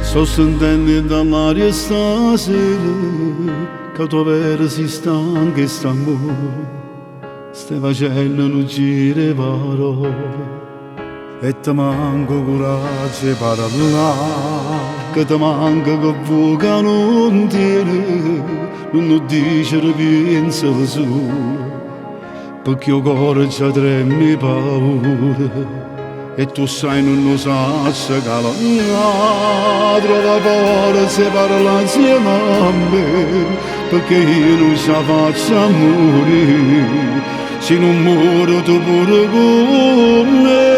Sto sentendo dall'aria stasera che tua vera si stanca e st'amore stai facendo non giri parole e ti manca coraggio di parlare, che ti manca che voca non tiene, non dice pensa solo, perché il cuore già treme paura. E tu sai non lo sai calone, trova forza e parla insieme a me, perché io non ci faccio morire, se non muoro tu pure con me.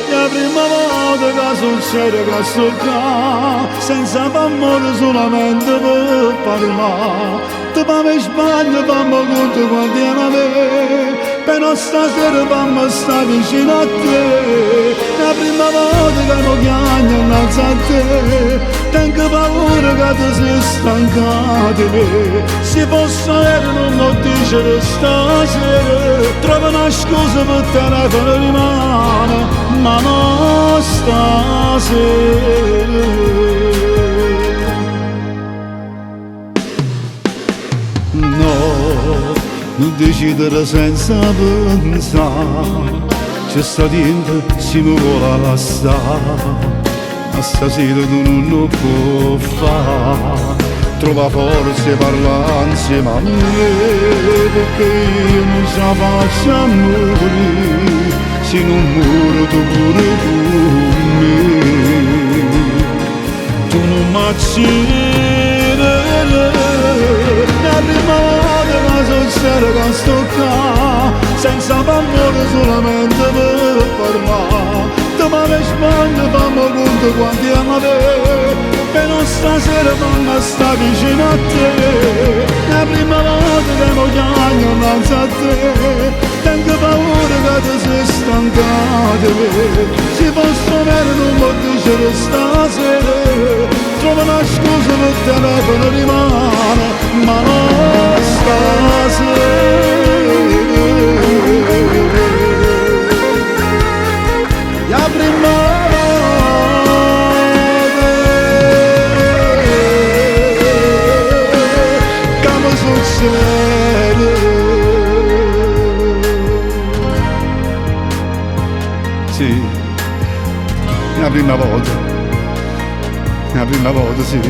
La prima volta che succede che sto qua, senza amore solamente per parlare, ti fammi sbaglio, fammi conto quanti anni avevi, però stasera fammi stare vicino a te. La prima volta che mi chiami innanzi a te, tengo paura che ti sei stancato di me. Se fosse vero non lo dicere stasera, trovo una scusa per telefono di mano, ma non stasera. No, non decidere senza pensare, c'è sta tempo si mi vuole lasciare, ma stasera tu non lo puoi fare, trova forza e parla insieme a me, perché io non ci faccio morire, se non muoro tu pure con me, tu non mi accererai. La prima volta che succede che sto qua, senza amore solamente per parlare, ti fammi sbaglio, fammi conto quanti anni avevi, però stasera fammi stare vicino a te. La prima volta che mi chiami innanzi a te, tengo paura che ti sei stancato di me. Se posso vero non lo dicere stasera, trovo una scusa per telefono di mano, ma non stasera. La prima volta che mi succede, sì, la prima volta, sì,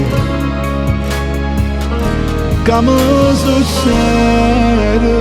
che mi succede.